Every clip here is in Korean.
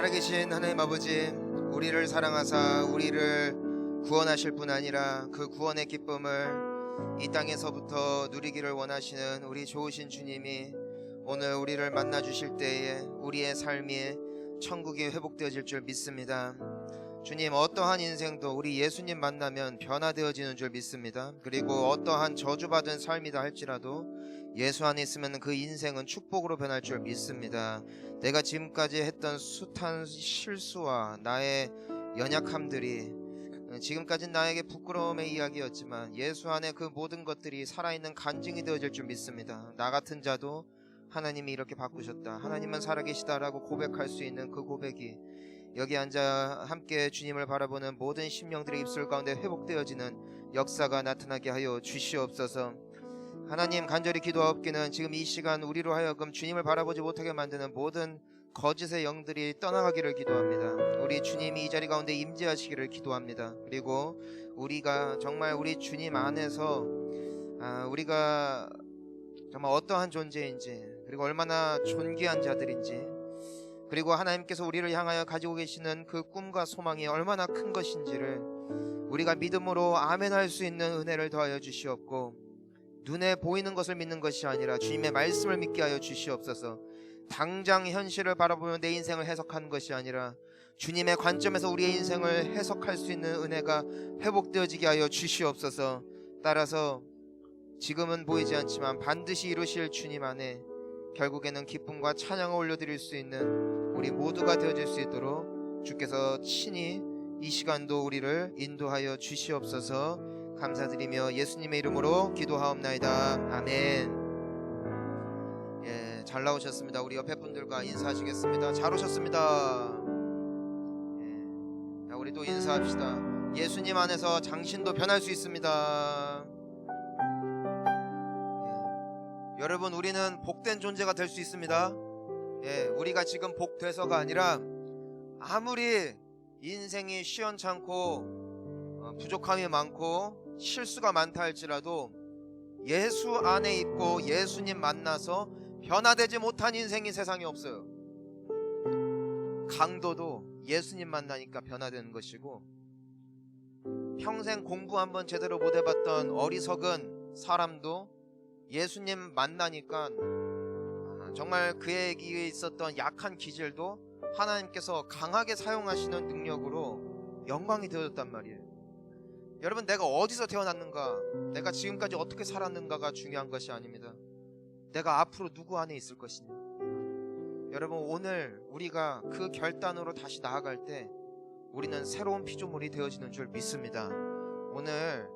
살아계신 하나님 아버지, 우리를 사랑하사 우리를 구원하실 뿐 아니라 그 구원의 기쁨을 이 땅에서부터 누리기를 원하시는 우리 좋으신 주님이 오늘 우리를 만나 주실 때에 우리의 삶이 천국이 회복되어질 줄 믿습니다. 주님, 어떠한 인생도 우리 예수님 만나면 변화되어지는 줄 믿습니다. 그리고 어떠한 저주받은 삶이다 할지라도 예수 안에 있으면 그 인생은 축복으로 변할 줄 믿습니다. 내가 지금까지 했던 숱한 실수와 나의 연약함들이 지금까지 나에게 부끄러움의 이야기였지만 예수 안에 그 모든 것들이 살아있는 간증이 되어질 줄 믿습니다. 나 같은 자도 하나님이 이렇게 바꾸셨다, 하나님은 살아계시다라고 고백할 수 있는 그 고백이 여기 앉아 함께 주님을 바라보는 모든 심령들의 입술 가운데 회복되어지는 역사가 나타나게 하여 주시옵소서. 하나님, 간절히 기도하옵기는 지금 이 시간 우리로 하여금 주님을 바라보지 못하게 만드는 모든 거짓의 영들이 떠나가기를 기도합니다. 우리 주님이 이 자리 가운데 임재하시기를 기도합니다. 그리고 우리가 정말 우리 주님 안에서 우리가 정말 어떠한 존재인지, 그리고 얼마나 존귀한 자들인지, 그리고 하나님께서 우리를 향하여 가지고 계시는 그 꿈과 소망이 얼마나 큰 것인지를 우리가 믿음으로 아멘할 수 있는 은혜를 더하여 주시옵고, 눈에 보이는 것을 믿는 것이 아니라 주님의 말씀을 믿게 하여 주시옵소서. 당장 현실을 바라보며 내 인생을 해석하는 것이 아니라 주님의 관점에서 우리의 인생을 해석할 수 있는 은혜가 회복되어지게 하여 주시옵소서. 따라서 지금은 보이지 않지만 반드시 이루실 주님 안에 결국에는 기쁨과 찬양을 올려드릴 수 있는 우리 모두가 되어질 수 있도록 주께서 친히 이 시간도 우리를 인도하여 주시옵소서. 감사드리며 예수님의 이름으로 기도하옵나이다. 아멘. 잘 나오셨습니다. 우리 옆에 분들과 인사하시겠습니다. 잘 오셨습니다. 자, 우리 또 인사합시다. 예수님 안에서 당신도 변할 수 있습니다. 여러분, 우리는 복된 존재가 될 수 있습니다. 우리가 지금 복돼서가 아니라 아무리 인생이 시원찮고 부족함이 많고 실수가 많다 할지라도 예수 안에 있고 예수님 만나서 변화되지 못한 인생이 세상에 없어요. 강도도 예수님 만나니까 변화되는 것이고, 평생 공부 한번 제대로 못 해봤던 어리석은 사람도 예수님 만나니까 정말 그에게 있었던 약한 기질도 하나님께서 강하게 사용하시는 능력으로 영광이 되어졌단 말이에요. 여러분, 내가 어디서 태어났는가, 내가 지금까지 어떻게 살았는가가 중요한 것이 아닙니다. 내가 앞으로 누구 안에 있을 것이냐. 여러분, 오늘 우리가 그 결단으로 다시 나아갈 때 우리는 새로운 피조물이 되어지는 줄 믿습니다. 오늘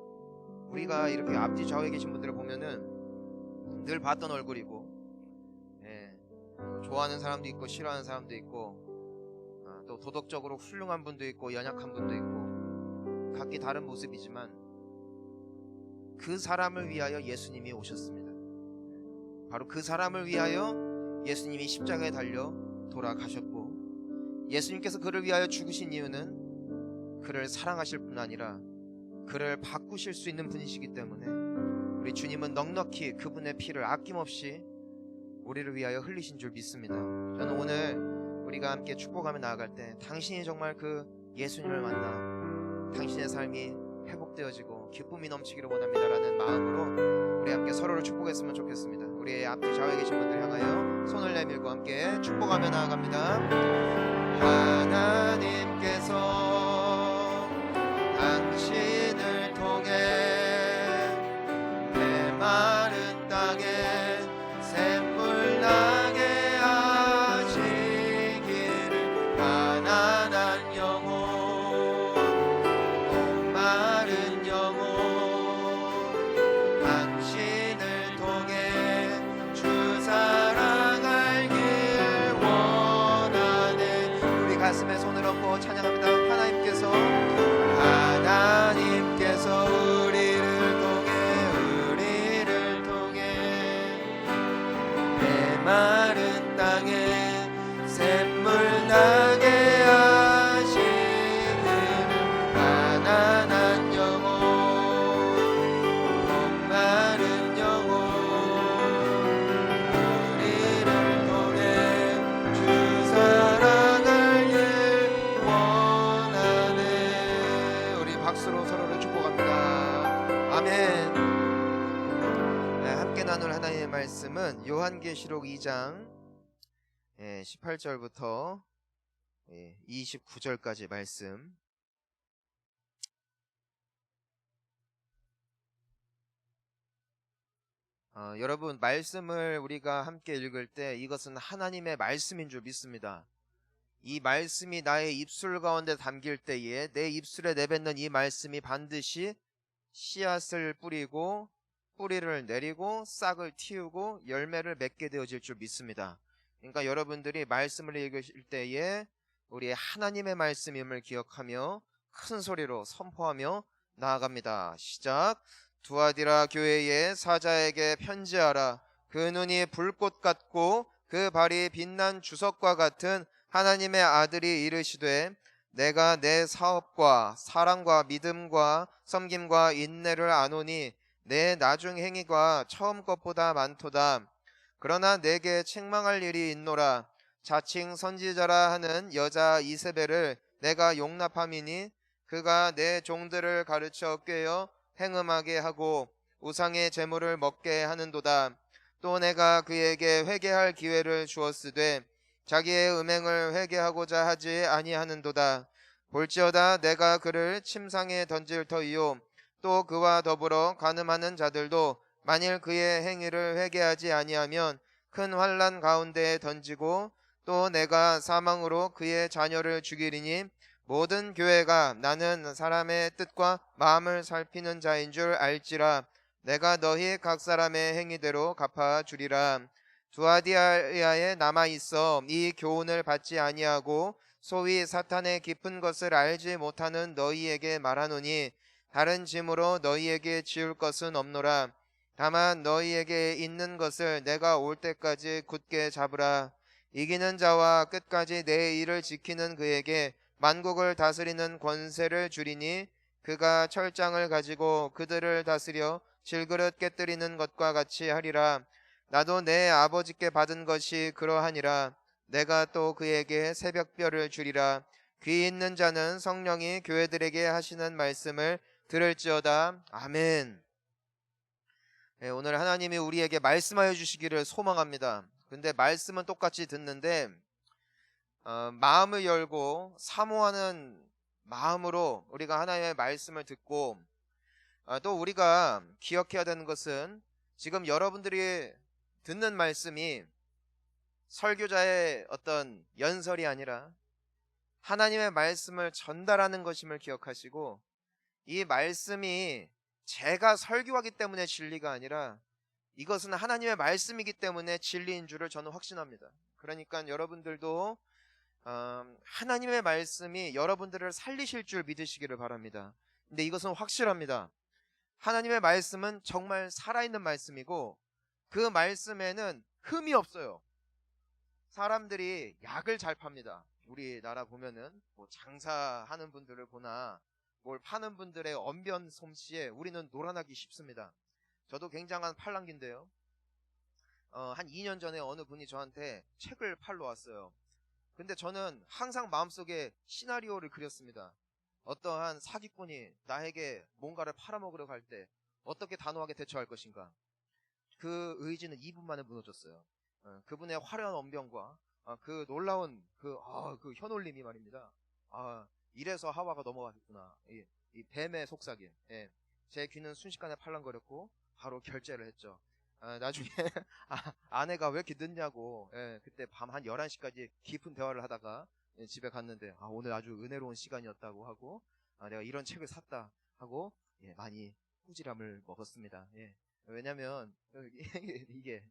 우리가 이렇게 앞뒤 좌우에 계신 분들을 보면은 늘 봤던 얼굴이고, 좋아하는 사람도 있고 싫어하는 사람도 있고, 또 도덕적으로 훌륭한 분도 있고 연약한 분도 있고, 각기 다른 모습이지만 그 사람을 위하여 예수님이 오셨습니다. 바로 그 사람을 위하여 예수님이 십자가에 달려 돌아가셨고, 예수님께서 그를 위하여 죽으신 이유는 그를 사랑하실 뿐 아니라 그를 바꾸실 수 있는 분이시기 때문에 우리 주님은 넉넉히 그분의 피를 아낌없이 우리를 위하여 흘리신 줄 믿습니다. 저는 오늘 우리가 함께 축복하며 나아갈 때 당신이 정말 그 예수님을 만나 당신의 삶이 회복되어지고 기쁨이 넘치기를 원합니다라는 마음으로 우리 함께 서로를 축복했으면 좋겠습니다. 우리의 앞뒤 좌우에 계신 분들 향하여 손을 내밀고 함께 축복하며 나아갑니다. 하나님께서 당신을 통해 메마른 땅에 샘물 나게 하시기를, 가난한 영혼, 목마른 영혼, 당신을 통해 주 사랑 알길 원하네. 우리 가슴에 손을 얹고 찬양합니다. 하나님께서 우리를 통해 메마른 땅에 샘물 나게 하시기를, 가난한 영혼, 목마른 영혼, 우리를 통해 주 사랑 알길 말씀은 요한계시록 2장 18절부터 29절까지 말씀. 여러분, 말씀을 우리가 함께 읽을 때 이것은 하나님의 말씀인 줄 믿습니다. 이 말씀이 나의 입술 가운데 담길 때에 내 입술에 내뱉는 이 말씀이 반드시 씨앗을 뿌리고 뿌리를 내리고 싹을 틔우고 열매를 맺게 되어질 줄 믿습니다. 그러니까 여러분들이 말씀을 읽으실 때에 우리의 하나님의 말씀임을 기억하며 큰 소리로 선포하며 나아갑니다. 시작. 두아디라 교회의 사자에게 편지하라. 그 눈이 불꽃 같고 그 발이 빛난 주석과 같은 하나님의 아들이 이르시되 내가 내 사업과 사랑과 믿음과 섬김과 인내를 아노니 내 나중 행위가 처음 것보다 많도다. 그러나 내게 책망할 일이 있노라. 자칭 선지자라 하는 여자 이세벨을 내가 용납함이니 그가 내 종들을 가르쳐 꾀어 행음하게 하고 우상의 제물을 먹게 하는도다. 또 내가 그에게 회개할 기회를 주었으되 자기의 음행을 회개하고자 하지 아니하는도다. 볼지어다 내가 그를 침상에 던질 터이요 또 그와 더불어 간음하는 자들도 만일 그의 행위를 회개하지 아니하면 큰 환난 가운데에 던지고 또 내가 사망으로 그의 자녀를 죽이리니 모든 교회가 나는 사람의 뜻과 마음을 살피는 자인 줄 알지라. 내가 너희 각 사람의 행위대로 갚아주리라. 두아디아에 남아있어 이 교훈을 받지 아니하고 소위 사탄의 깊은 것을 알지 못하는 너희에게 말하노니 다른 짐으로 너희에게 지울 것은 없노라. 다만 너희에게 있는 것을 내가 올 때까지 굳게 잡으라. 이기는 자와 끝까지 내 일을 지키는 그에게 만국을 다스리는 권세를 주리니 그가 철장을 가지고 그들을 다스려 질그릇 깨뜨리는 것과 같이 하리라. 나도 내 아버지께 받은 것이 그러하니라. 내가 또 그에게 새벽별을 주리라. 귀 있는 자는 성령이 교회들에게 하시는 말씀을 들을지어다. 아멘. 오늘 하나님이 우리에게 말씀하여 주시기를 소망합니다. 근데 말씀은 똑같이 듣는데 마음을 열고 사모하는 마음으로 우리가 하나님의 말씀을 듣고 또 우리가 기억해야 되는 것은 지금 여러분들이 듣는 말씀이 설교자의 어떤 연설이 아니라 하나님의 말씀을 전달하는 것임을 기억하시고 이 말씀이 제가 설교하기 때문에 진리가 아니라 이것은 하나님의 말씀이기 때문에 진리인 줄을 저는 확신합니다. 그러니까 여러분들도 하나님의 말씀이 여러분들을 살리실 줄 믿으시기를 바랍니다. 근데 이것은 확실합니다. 하나님의 말씀은 정말 살아있는 말씀이고 그 말씀에는 흠이 없어요. 사람들이 약을 잘 팝니다. 우리나라 보면은 뭐 장사하는 분들을 보나 뭘 파는 분들의 언변 솜씨에 우리는 놀아나기 쉽습니다. 저도 굉장한 팔랑귀인데요. 한 2년 전에 어느 분이 저한테 책을 팔러 왔어요. 근데 저는 항상 마음속에 시나리오를 그렸습니다. 어떠한 사기꾼이 나에게 뭔가를 팔아먹으려고 할 때 어떻게 단호하게 대처할 것인가. 그 의지는 2분 만에 무너졌어요. 그분의 화려한 언변과 그 놀라운 그 현올림이 말입니다. 이래서 하와가 넘어가셨구나. 이 뱀의 속삭임. 예. 제 귀는 순식간에 팔랑거렸고 바로 결제를 했죠. 나중에 아내가 왜 이렇게 늦냐고 그때 밤 한 11시까지 깊은 대화를 하다가 집에 갔는데 오늘 아주 은혜로운 시간이었다고 하고 내가 이런 책을 샀다 하고 많이 꾸지람을 먹었습니다. 왜냐면 이게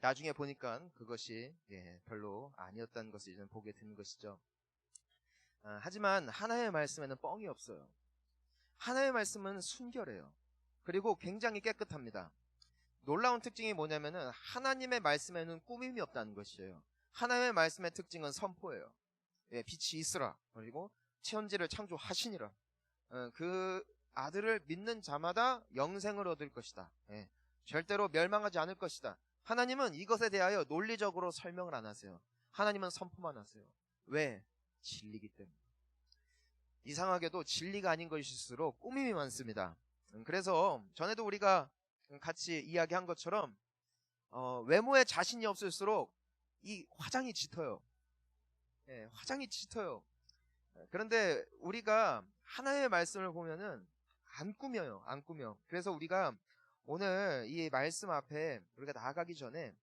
나중에 보니까 그것이 별로 아니었다는 것을 이제 보게 된 것이죠. 하지만 하나님의 말씀에는 뻥이 없어요. 하나님의 말씀은 순결해요. 그리고 굉장히 깨끗합니다. 놀라운 특징이 뭐냐면은 하나님의 말씀에는 꾸밈이 없다는 것이에요. 하나님의 말씀의 특징은 선포예요. 빛이 있으라. 그리고 천지를 창조하시니라. 그 아들을 믿는 자마다 영생을 얻을 것이다. 절대로 멸망하지 않을 것이다. 하나님은 이것에 대하여 논리적으로 설명을 안 하세요. 하나님은 선포만 하세요. 왜? 진리기 때문에. 이상하게도 진리가 아닌 것일수록 꾸밈이 많습니다. 그래서 전에도 우리가 같이 이야기한 것처럼 외모에 자신이 없을수록 이 화장이 짙어요. 예, 화장이 짙어요. 그런데 우리가 하나님의 말씀을 보면은 안 꾸며요. 안 꾸며. 그래서 우리가 오늘 이 말씀 앞에 우리가 나아가기 전에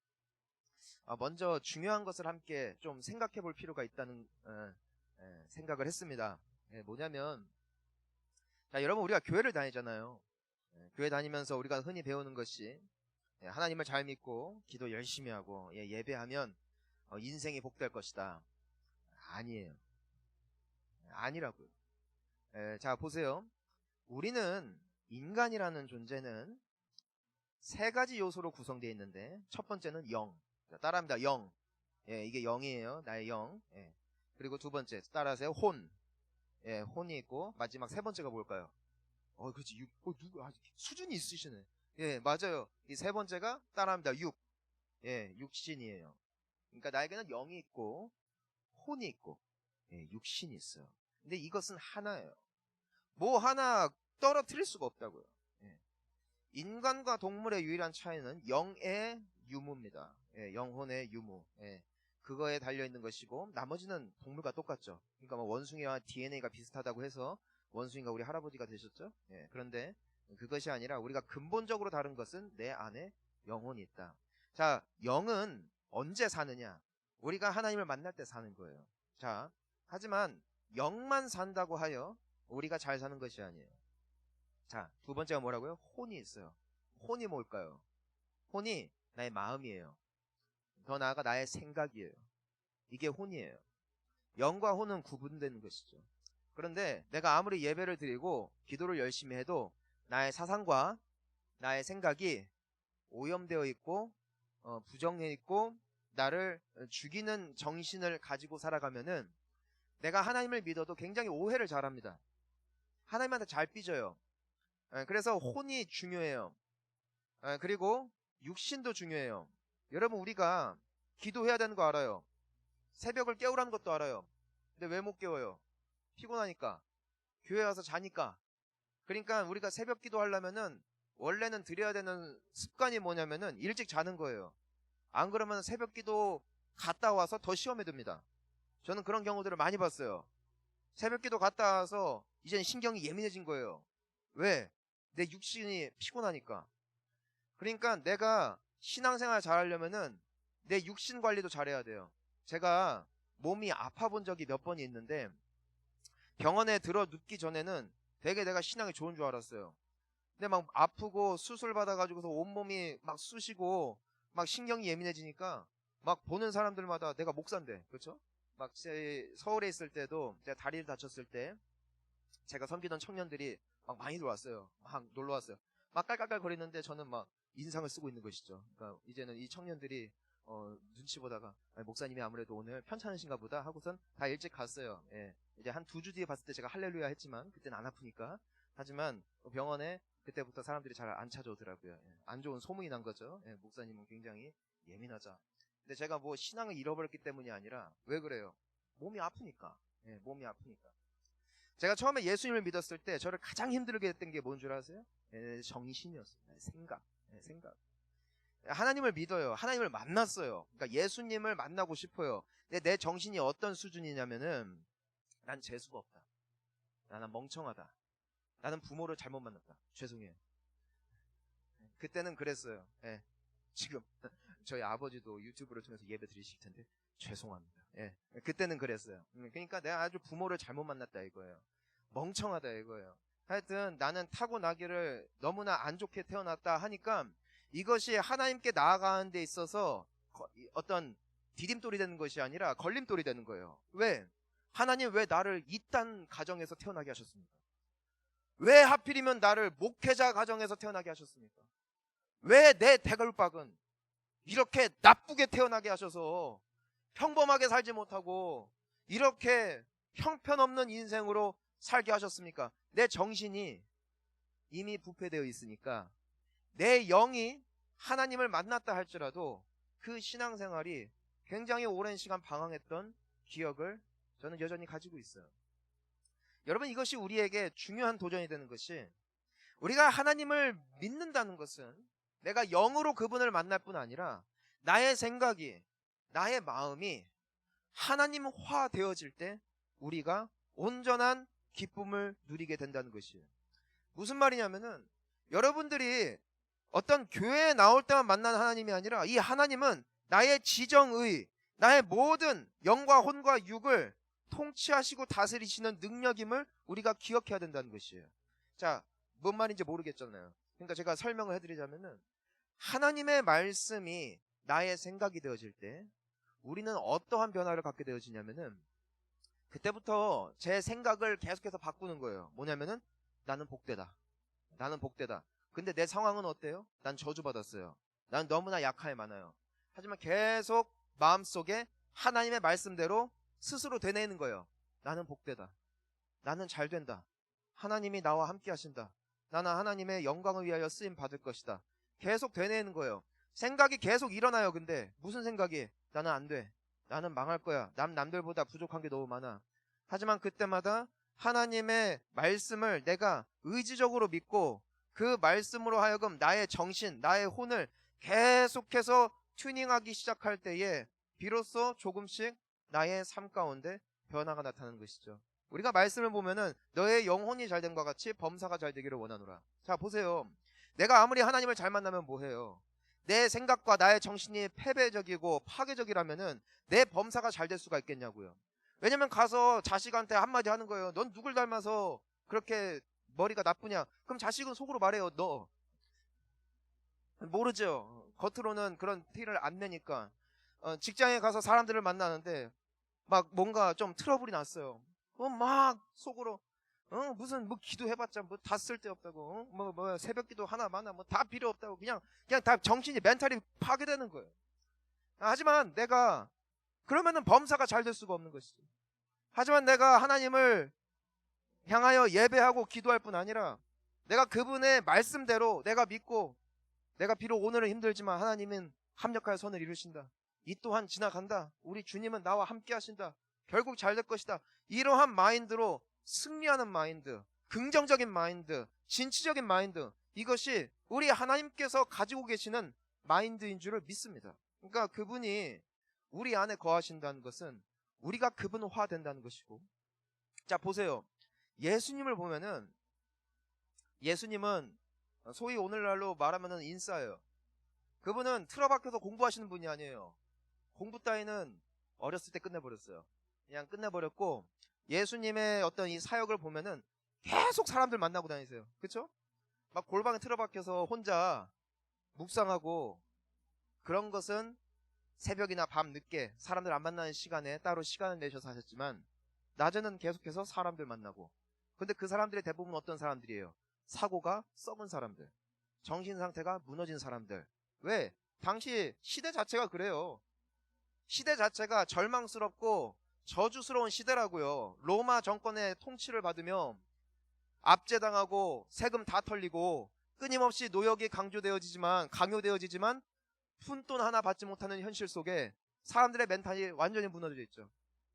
먼저 중요한 것을 함께 좀 생각해 볼 필요가 있다는 생각을 했습니다. 뭐냐면, 자, 여러분 우리가 교회를 다니잖아요. 교회 다니면서 우리가 흔히 배우는 것이 하나님을 잘 믿고 기도 열심히 하고 예배하면 인생이 복될 것이다. 아니에요. 아니라고요. 자, 보세요. 우리는 인간이라는 존재는 세 가지 요소로 구성되어 있는데 첫 번째는 영. 자, 따라합니다. 영. 이게 영이에요. 나의 영. 그리고 두 번째 따라하세요. 혼. 혼이 있고 마지막 세 번째가 뭘까요? 그렇지. 누구 수준이 있으시네. 맞아요. 이 세 번째가 따라합니다. 육. 육신이에요. 그러니까 나에게는 영이 있고 혼이 있고 육신이 있어요. 근데 이것은 하나예요. 뭐 하나 떨어뜨릴 수가 없다고요. 인간과 동물의 유일한 차이는 영의 유무입니다. 영혼의 유무. 그거에 달려있는 것이고 나머지는 동물과 똑같죠. 그러니까 뭐 원숭이와 DNA가 비슷하다고 해서 원숭이가 우리 할아버지가 되셨죠. 그런데 그것이 아니라 우리가 근본적으로 다른 것은 내 안에 영혼이 있다. 자, 영은 언제 사느냐? 우리가 하나님을 만날 때 사는 거예요. 자, 하지만 영만 산다고 하여 우리가 잘 사는 것이 아니에요. 자, 두 번째가 뭐라고요? 혼이 있어요. 혼이 뭘까요? 혼이 나의 마음이에요. 더 나아가 나의 생각이에요. 이게 혼이에요. 영과 혼은 구분되는 것이죠. 그런데 내가 아무리 예배를 드리고 기도를 열심히 해도 나의 사상과 나의 생각이 오염되어 있고 부정해 있고 나를 죽이는 정신을 가지고 살아가면은 내가 하나님을 믿어도 굉장히 오해를 잘합니다. 하나님한테 잘 삐져요. 그래서 혼이 중요해요. 그리고 육신도 중요해요. 여러분 우리가 기도해야 되는 거 알아요. 새벽을 깨우라는 것도 알아요. 근데 왜 못 깨워요? 피곤하니까. 교회 와서 자니까. 그러니까 우리가 새벽 기도하려면은 원래는 드려야 되는 습관이 뭐냐면은 일찍 자는 거예요. 안 그러면 새벽 기도 갔다 와서 더 시험에 듭니다. 저는 그런 경우들을 많이 봤어요. 새벽 기도 갔다 와서 이젠 신경이 예민해진 거예요. 왜? 내 육신이 피곤하니까. 그러니까 내가 신앙생활 잘하려면은 내 육신 관리도 잘해야 돼요. 제가 몸이 아파 본 적이 몇 번이 있는데 병원에 들어 눕기 전에는 되게 내가 신앙이 좋은 줄 알았어요. 근데 막 아프고 수술 받아가지고서 온몸이 막 쑤시고 막 신경이 예민해지니까 막 보는 사람들마다 내가 목사인데, 그렇죠? 막 서울에 있을 때도 제가 다리를 다쳤을 때 제가 섬기던 청년들이 막 많이 들어왔어요. 막 놀러 왔어요. 막 깔깔깔 거리는데 저는 막 인상을 쓰고 있는 것이죠. 그러니까 이제는 이 청년들이 눈치 보다가 목사님이 아무래도 오늘 편찮으신가 보다 하고선 다 일찍 갔어요. 이제 한 2주 뒤에 봤을 때 제가 할렐루야 했지만 그때는 안 아프니까. 하지만 병원에 그때부터 사람들이 잘 안 찾아오더라고요. 안 좋은 소문이 난 거죠. 목사님은 굉장히 예민하자. 근데 제가 뭐 신앙을 잃어버렸기 때문이 아니라 왜 그래요? 몸이 아프니까. 몸이 아프니까. 제가 처음에 예수님을 믿었을 때 저를 가장 힘들게 했던 게 뭔 줄 아세요? 정신이었어요. 생각. 하나님을 믿어요. 하나님을 만났어요. 그러니까 예수님을 만나고 싶어요. 근데 내 정신이 어떤 수준이냐면은 난 재수가 없다. 나는 멍청하다. 나는 부모를 잘못 만났다. 죄송해요. 그때는 그랬어요. 지금 저희 아버지도 유튜브를 통해서 예배 드리실 텐데 죄송합니다. 그때는 그랬어요. 그러니까 내가 아주 부모를 잘못 만났다 이거예요. 멍청하다 이거예요. 하여튼 나는 타고나기를 너무나 안 좋게 태어났다 하니까 이것이 하나님께 나아가는 데 있어서 어떤 디딤돌이 되는 것이 아니라 걸림돌이 되는 거예요. 왜? 하나님 왜 나를 이딴 가정에서 태어나게 하셨습니까? 왜 하필이면 나를 목회자 가정에서 태어나게 하셨습니까? 왜 내 대걸박은 이렇게 나쁘게 태어나게 하셔서 평범하게 살지 못하고 이렇게 형편없는 인생으로 살게 하셨습니까? 내 정신이 이미 부패되어 있으니까 내 영이 하나님을 만났다 할지라도 그 신앙생활이 굉장히 오랜 시간 방황했던 기억을 저는 여전히 가지고 있어요. 여러분 이것이 우리에게 중요한 도전이 되는 것이 우리가 하나님을 믿는다는 것은 내가 영으로 그분을 만날 뿐 아니라 나의 생각이, 나의 마음이 하나님화 되어질 때 우리가 온전한 기쁨을 누리게 된다는 것이에요. 무슨 말이냐면은 여러분들이 어떤 교회에 나올 때만 만나는 하나님이 아니라 이 하나님은 나의 지정의, 나의 모든 영과 혼과 육을 통치하시고 다스리시는 능력임을 우리가 기억해야 된다는 것이에요. 자, 뭔 말인지 모르겠잖아요. 그러니까 제가 설명을 해드리자면은 하나님의 말씀이 나의 생각이 되어질 때 우리는 어떠한 변화를 갖게 되어지냐면은 그때부터 제 생각을 계속해서 바꾸는 거예요. 뭐냐면은 나는 복되다. 나는 복되다. 근데 내 상황은 어때요? 난 저주받았어요. 난 너무나 약함이 많아요. 하지만 계속 마음속에 하나님의 말씀대로 스스로 되뇌이는 거예요. 나는 복되다. 나는 잘된다. 하나님이 나와 함께 하신다. 나는 하나님의 영광을 위하여 쓰임 받을 것이다. 계속 되뇌이는 거예요. 생각이 계속 일어나요. 근데 무슨 생각이? 나는 안 돼. 나는 망할 거야. 남들보다 부족한 게 너무 많아. 하지만 그때마다 하나님의 말씀을 내가 의지적으로 믿고 그 말씀으로 하여금 나의 정신, 나의 혼을 계속해서 튜닝하기 시작할 때에 비로소 조금씩 나의 삶 가운데 변화가 나타나는 것이죠. 우리가 말씀을 보면은 너의 영혼이 잘된 것 같이 범사가 잘 되기를 원하노라. 자, 보세요. 내가 아무리 하나님을 잘 만나면 뭐해요? 내 생각과 나의 정신이 패배적이고 파괴적이라면은 내 범사가 잘 될 수가 있겠냐고요. 왜냐면 가서 자식한테 한마디 하는 거예요. 넌 누굴 닮아서 그렇게 머리가 나쁘냐? 그럼 자식은 속으로 말해요. 너 모르죠. 겉으로는 그런 티를 안 내니까. 직장에 가서 사람들을 만나는데 막 뭔가 좀 트러블이 났어요. 막 속으로 무슨 뭐 기도해봤자 뭐 다 쓸데없다고, 뭐 새벽 기도 하나 마나 뭐 다 필요 없다고, 그냥 다 정신이 멘탈이 파괴되는 거예요. 하지만 내가 그러면은 범사가 잘 될 수가 없는 것이죠. 하지만 내가 하나님을 향하여 예배하고 기도할 뿐 아니라 내가 그분의 말씀대로 내가 믿고, 내가 비록 오늘은 힘들지만 하나님은 합력하여 선을 이루신다. 이 또한 지나간다. 우리 주님은 나와 함께 하신다. 결국 잘 될 것이다. 이러한 마인드로 승리하는 마인드, 긍정적인 마인드, 진취적인 마인드, 이것이 우리 하나님께서 가지고 계시는 마인드인 줄을 믿습니다. 그러니까 그분이 우리 안에 거하신다는 것은 우리가 그분화 된다는 것이고. 자, 보세요. 예수님을 보면은 예수님은 소위 오늘날로 말하면은 인싸예요. 그분은 틀어박혀서 공부하시는 분이 아니에요. 공부 따위는 어렸을 때 끝내버렸어요. 그냥 끝내버렸고, 예수님의 어떤 이 사역을 보면은 계속 사람들 만나고 다니세요. 그쵸? 막 골방에 틀어박혀서 혼자 묵상하고, 그런 것은 새벽이나 밤 늦게 사람들 안 만나는 시간에 따로 시간을 내셔서 하셨지만, 낮에는 계속해서 사람들 만나고. 근데 그 사람들이 대부분 어떤 사람들이에요? 사고가 썩은 사람들, 정신 상태가 무너진 사람들. 왜? 당시 시대 자체가 그래요. 시대 자체가 절망스럽고 저주스러운 시대라고요. 로마 정권의 통치를 받으며 압제당하고 세금 다 털리고 끊임없이 노역이 강요되어지지만 푼돈 하나 받지 못하는 현실 속에 사람들의 멘탈이 완전히 무너져 있죠.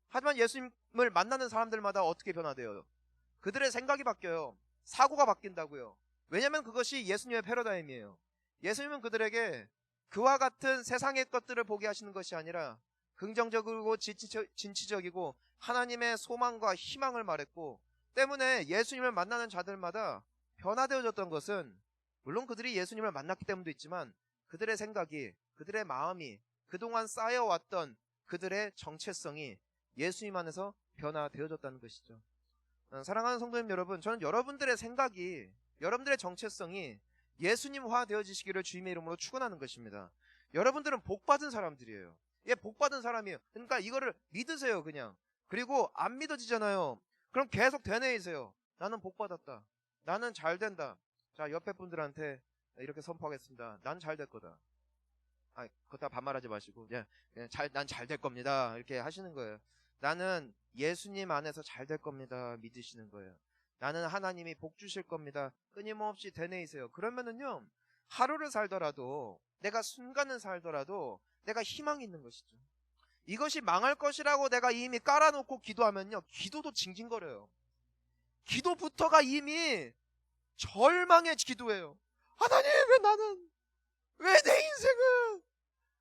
하지만 예수님을 만나는 사람들마다 어떻게 변화돼요? 그들의 생각이 바뀌어요. 사고가 바뀐다고요. 왜냐하면 그것이 예수님의 패러다임이에요. 예수님은 그들에게 그와 같은 세상의 것들을 보게 하시는 것이 아니라 긍정적이고 진취적이고 하나님의 소망과 희망을 말했고, 때문에 예수님을 만나는 자들마다 변화되어졌던 것은 물론 그들이 예수님을 만났기 때문도 있지만 그들의 생각이, 그들의 마음이, 그동안 쌓여왔던 그들의 정체성이 예수님 안에서 변화되어졌다는 것이죠. 사랑하는 성도님 여러분, 저는 여러분들의 생각이, 여러분들의 정체성이 예수님화 되어지시기를 주님의 이름으로 축원하는 것입니다. 여러분들은 복받은 사람들이에요. 예, 복받은 사람이에요. 그러니까 이거를 믿으세요, 그냥. 그리고 안 믿어지잖아요. 그럼 계속 되뇌이세요. 나는 복받았다. 나는 잘 된다. 자, 옆에 분들한테 이렇게 선포하겠습니다. 난 잘 될 거다. 그렇다 반말하지 마시고, 난 잘 될 겁니다. 이렇게 하시는 거예요. 나는 예수님 안에서 잘 될 겁니다. 믿으시는 거예요. 나는 하나님이 복 주실 겁니다. 끊임없이 되뇌이세요. 그러면은요, 하루를 살더라도, 내가 순간을 살더라도 내가 희망이 있는 것이죠. 이것이 망할 것이라고 내가 이미 깔아놓고 기도하면요, 기도도 징징거려요. 기도부터가 이미 절망의 기도예요. 하나님, 왜 나는 왜 내 인생은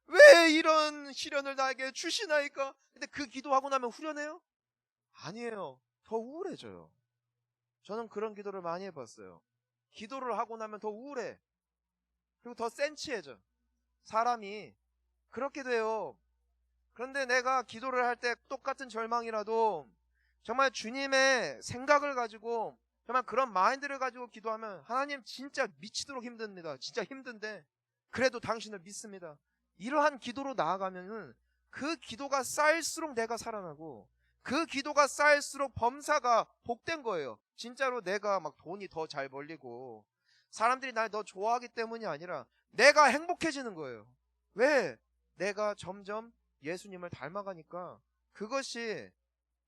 왜 이런 시련을 나에게 주시나이까? 근데 그 기도하고 나면 후련해요? 아니에요. 더 우울해져요. 저는 그런 기도를 많이 해봤어요. 기도를 하고 나면 더 우울해. 그리고 더 센치해져. 사람이 그렇게 돼요. 그런데 내가 기도를 할 때 똑같은 절망이라도 정말 주님의 생각을 가지고 정말 그런 마인드를 가지고 기도하면 하나님 진짜 미치도록 힘듭니다. 진짜 힘든데 그래도 당신을 믿습니다. 이러한 기도로 나아가면은 그 기도가 쌓일수록 내가 살아나고 그 기도가 쌓일수록 범사가 복된 거예요. 진짜로 내가 막 돈이 더 잘 벌리고 사람들이 날 더 좋아하기 때문이 아니라 내가 행복해지는 거예요. 왜? 내가 점점 예수님을 닮아가니까 그것이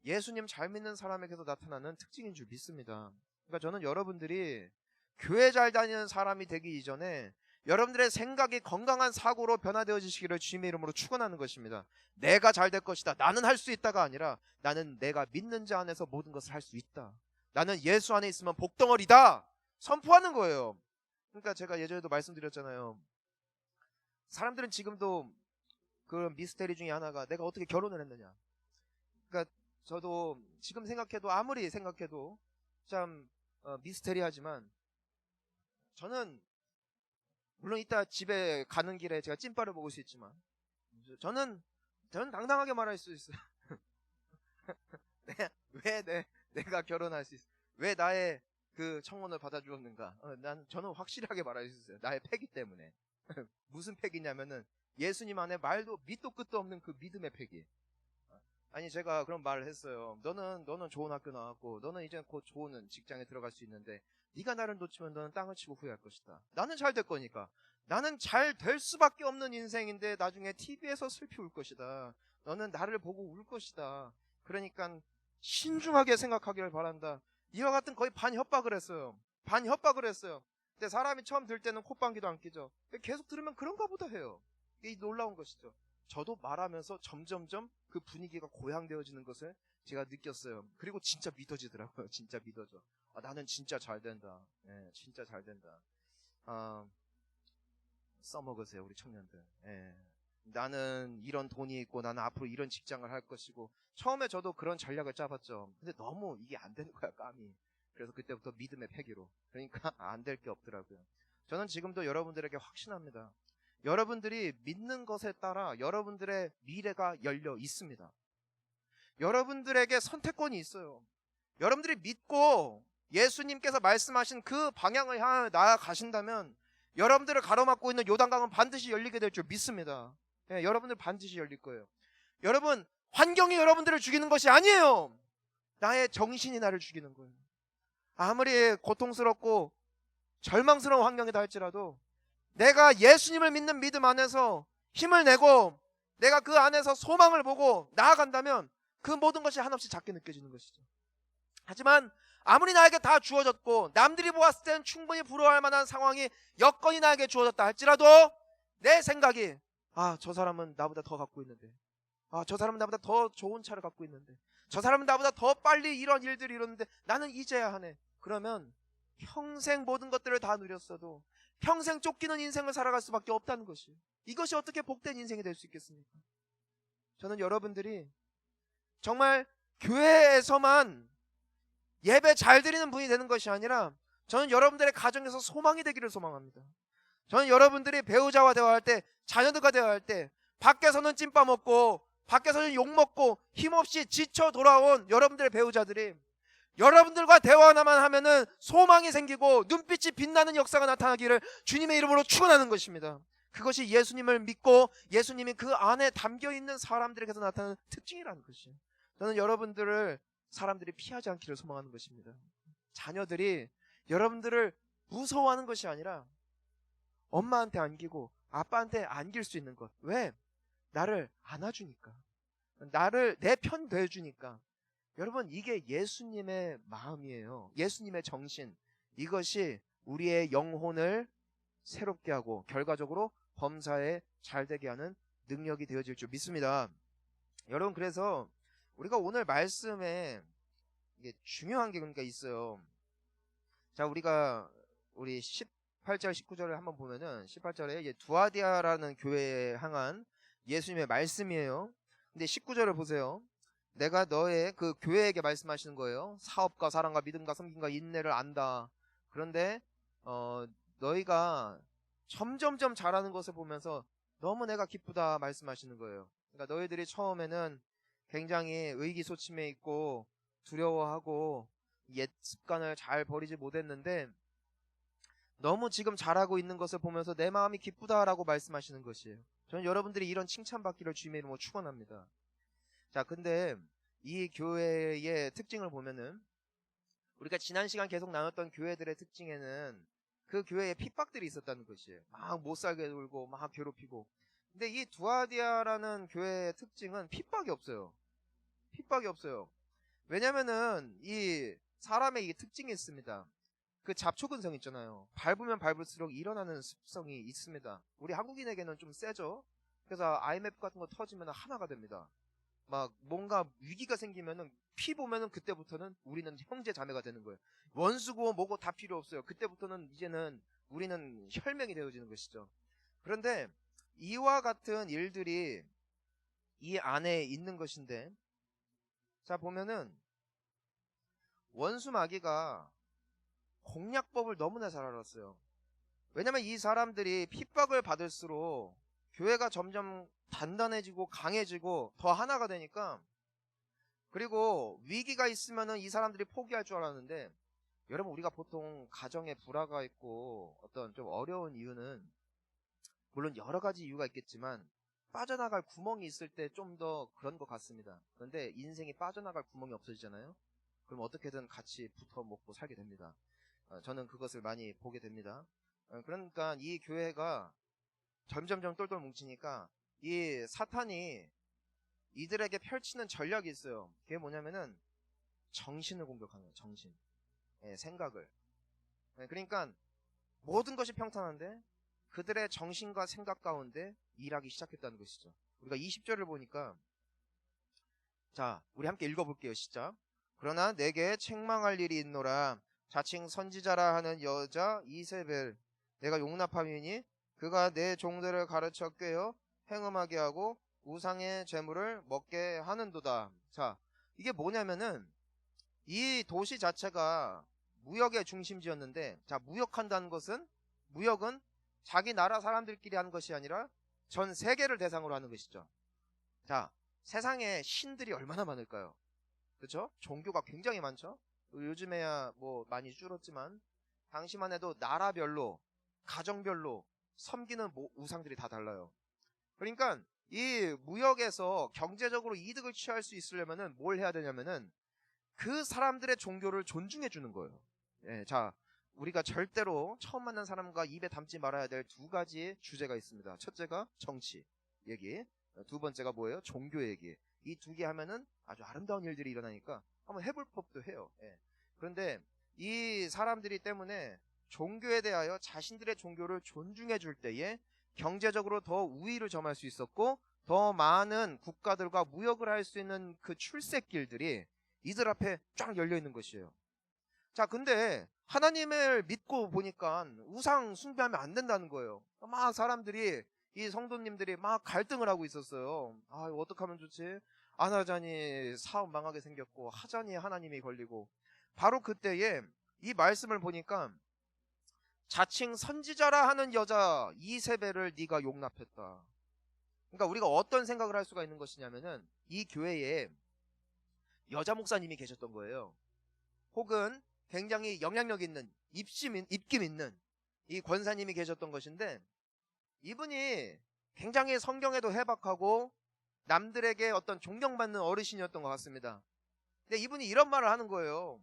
예수님 잘 믿는 사람에게서 나타나는 특징인 줄 믿습니다. 그러니까 저는 여러분들이 교회 잘 다니는 사람이 되기 이전에 여러분들의 생각이 건강한 사고로 변화되어지시기를 주님의 이름으로 축원하는 것입니다. 내가 잘 될 것이다. 나는 할 수 있다가 아니라 나는 내가 믿는 자 안에서 모든 것을 할 수 있다. 나는 예수 안에 있으면 복덩어리다. 선포하는 거예요. 그러니까 제가 예전에도 말씀드렸잖아요. 사람들은 지금도 그 미스테리 중에 하나가 내가 어떻게 결혼을 했느냐. 그러니까 저도 지금 생각해도 아무리 생각해도 참 미스테리하지만 저는 물론 이따 집에 가는 길에 제가 찐빠를 먹을 수 있지만 저는 당당하게 말할 수 있어요. 내가 결혼할 수 있어? 왜 나의 그 청혼을 받아주었는가? 저는 확실하게 말할 수 있어요. 나의 패기 때문에. 무슨 패기냐면은 예수님 안에 말도 밑도 끝도 없는 그 믿음의 패기. 아니 제가 그런 말을 했어요. 너는 좋은 학교 나왔고 너는 이제 곧 좋은 직장에 들어갈 수 있는데 네가 나를 놓치면 너는 땅을 치고 후회할 것이다. 나는 잘 될 거니까. 나는 잘 될 수밖에 없는 인생인데 나중에 TV에서 슬피 울 것이다. 너는 나를 보고 울 것이다. 그러니까 신중하게 생각하기를 바란다. 이와 같은 거의 반협박을 했어요. 반협박을 했어요. 근데 사람이 처음 들 때는 콧방귀도 안 끼죠. 계속 들으면 그런가 보다 해요. 이게 놀라운 것이죠. 저도 말하면서 점점점 그 분위기가 고양되어지는 것을 제가 느꼈어요. 그리고 진짜 믿어지더라고요. 진짜 믿어져. 나는 진짜 잘 된다. 예, 진짜 잘 된다. 써먹으세요, 우리 청년들. 예. 나는 이런 돈이 있고 나는 앞으로 이런 직장을 할 것이고 처음에 저도 그런 전략을 짜봤죠. 근데 너무 이게 안 되는 거야, 감이. 그래서 그때부터 믿음의 패기로. 그러니까 안 될 게 없더라고요. 저는 지금도 여러분들에게 확신합니다. 여러분들이 믿는 것에 따라 여러분들의 미래가 열려 있습니다. 여러분들에게 선택권이 있어요. 여러분들이 믿고 예수님께서 말씀하신 그 방향을 향해 나아가신다면 여러분들을 가로막고 있는 요단강은 반드시 열리게 될 줄 믿습니다. 예, 여러분들 반드시 열릴 거예요. 여러분, 환경이 여러분들을 죽이는 것이 아니에요. 나의 정신이 나를 죽이는 거예요. 아무리 고통스럽고 절망스러운 환경이다 할지라도 내가 예수님을 믿는 믿음 안에서 힘을 내고 내가 그 안에서 소망을 보고 나아간다면 그 모든 것이 한없이 작게 느껴지는 것이죠. 하지만 아무리 나에게 다 주어졌고 남들이 보았을 때는 충분히 부러워할 만한 상황이 여건이 나에게 주어졌다 할지라도 내 생각이 저 사람은 나보다 더 갖고 있는데 저 사람은 나보다 더 좋은 차를 갖고 있는데 저 사람은 나보다 더 빨리 이런 일들이 이러는데 나는 이제야 하네. 그러면 평생 모든 것들을 다 누렸어도 평생 쫓기는 인생을 살아갈 수밖에 없다는 것이에요. 이것이 어떻게 복된 인생이 될 수 있겠습니까? 저는 여러분들이 정말 교회에서만 예배 잘 드리는 분이 되는 것이 아니라 저는 여러분들의 가정에서 소망이 되기를 소망합니다. 저는 여러분들이 배우자와 대화할 때 자녀들과 대화할 때 밖에서는 찐빠 먹고 밖에서는 욕 먹고 힘없이 지쳐 돌아온 여러분들의 배우자들이 여러분들과 대화나만 하면은 소망이 생기고 눈빛이 빛나는 역사가 나타나기를 주님의 이름으로 축원하는 것입니다. 그것이 예수님을 믿고 예수님이 그 안에 담겨있는 사람들에게서 나타나는 특징이라는 것이에요. 저는 여러분들을 사람들이 피하지 않기를 소망하는 것입니다. 자녀들이 여러분들을 무서워하는 것이 아니라 엄마한테 안기고 아빠한테 안길 수 있는 것. 왜? 나를 안아주니까. 나를 내 편 돼주니까. 여러분, 이게 예수님의 마음이에요. 예수님의 정신. 이것이 우리의 영혼을 새롭게 하고 결과적으로 범사에 잘되게 하는 능력이 되어질 줄 믿습니다. 여러분, 그래서 우리가 오늘 말씀에 이게 중요한 게 그러니까 있어요. 자, 우리 18절 19절을 한번 보면은 18절에 이제 두아디아라는 교회에 향한 예수님의 말씀이에요. 근데 19절을 보세요. 내가 너의 그 교회에게 말씀하시는 거예요. 사업과 사랑과 믿음과 섬김과 인내를 안다. 그런데 너희가 점점점 잘하는 것을 보면서 너무 내가 기쁘다 말씀하시는 거예요. 그러니까 너희들이 처음에는 굉장히 의기소침해 있고 두려워하고 옛 습관을 잘 버리지 못했는데 너무 지금 잘하고 있는 것을 보면서 내 마음이 기쁘다라고 말씀하시는 것이에요. 저는 여러분들이 이런 칭찬받기를 주님의 이름으로 축원합니다. 자, 근데 이 교회의 특징을 보면은 우리가 지난 시간 계속 나눴던 교회들의 특징에는 그 교회에 핍박들이 있었다는 것이에요. 막 못살게 굴고 막 괴롭히고. 근데 이 두아디아라는 교회의 특징은 핍박이 없어요. 핍박이 없어요. 왜냐면은 이 사람의 이 특징이 있습니다. 그 잡초근성 있잖아요. 밟으면 밟을수록 일어나는 습성이 있습니다. 우리 한국인에게는 좀 세죠. 그래서 IMF 같은 거 터지면 하나가 됩니다. 막 뭔가 위기가 생기면은 피 보면은 그때부터는 우리는 형제 자매가 되는 거예요. 원수고 뭐고 다 필요 없어요. 그때부터는 이제는 우리는 혈맹이 되어지는 것이죠. 그런데 이와 같은 일들이 이 안에 있는 것인데, 자 보면은 원수 마귀가 공략법을 너무나 잘 알았어요. 왜냐면 이 사람들이 핍박을 받을수록 교회가 점점 단단해지고 강해지고 더 하나가 되니까, 그리고 위기가 있으면은 이 사람들이 포기할 줄 알았는데, 여러분 우리가 보통 가정에 불화가 있고 어떤 좀 어려운 이유는 물론 여러 가지 이유가 있겠지만 빠져나갈 구멍이 있을 때 좀 더 그런 것 같습니다. 그런데 인생이 빠져나갈 구멍이 없어지잖아요. 그럼 어떻게든 같이 붙어 먹고 살게 됩니다. 저는 그것을 많이 보게 됩니다. 그러니까 이 교회가 점점점 똘똘 뭉치니까 이 사탄이 이들에게 펼치는 전략이 있어요. 그게 뭐냐면은 정신을 공격하는 거예요. 정신. 생각을. 그러니까 모든 것이 평탄한데 그들의 정신과 생각 가운데 일하기 시작했다는 것이죠. 우리가 20절을 보니까, 자 우리 함께 읽어볼게요. 시작. 그러나 내게 책망할 일이 있노라. 자칭 선지자라 하는 여자 이세벨 내가 용납함이니 그가 내 종들을 가르쳐 꿰어 행음하게 하고 우상의 재물을 먹게 하는도다. 자, 이게 뭐냐면은 이 도시 자체가 무역의 중심지였는데, 자 무역한다는 것은, 무역은 자기 나라 사람들끼리 하는 것이 아니라 전 세계를 대상으로 하는 것이죠. 자, 세상에 신들이 얼마나 많을까요? 그렇죠? 종교가 굉장히 많죠. 요즘에야 뭐 많이 줄었지만 당시만 해도 나라별로 가정별로 섬기는 우상들이 다 달라요. 그러니까 이 무역에서 경제적으로 이득을 취할 수 있으려면은 뭘 해야 되냐면은 그 사람들의 종교를 존중해 주는 거예요. 자, 우리가 절대로 처음 만난 사람과 입에 담지 말아야 될 두 가지 주제가 있습니다. 첫째가 정치 얘기, 두 번째가 뭐예요? 종교 얘기. 이 두 개 하면은 아주 아름다운 일들이 일어나니까 한번 해볼 법도 해요. 그런데 이 사람들이 때문에 종교에 대하여 자신들의 종교를 존중해 줄 때에 경제적으로 더 우위를 점할 수 있었고, 더 많은 국가들과 무역을 할 수 있는 그 출세길들이 이들 앞에 쫙 열려 있는 것이에요. 자, 근데 하나님을 믿고 보니까 우상 숭배하면 안 된다는 거예요. 막 사람들이, 이 성도님들이 막 갈등을 하고 있었어요. 아, 이거 어떡하면 좋지? 안 하자니 사업 망하게 생겼고, 하자니 하나님이 걸리고. 바로 그때에 이 말씀을 보니까 자칭 선지자라 하는 여자 이세벨을 네가 용납했다. 그러니까 우리가 어떤 생각을 할 수가 있는 것이냐면은 이 교회에 여자 목사님이 계셨던 거예요. 혹은 굉장히 영향력 있는 입김 있는 이 권사님이 계셨던 것인데, 이분이 굉장히 성경에도 해박하고 남들에게 어떤 존경받는 어르신이었던 것 같습니다. 근데 이분이 이런 말을 하는 거예요.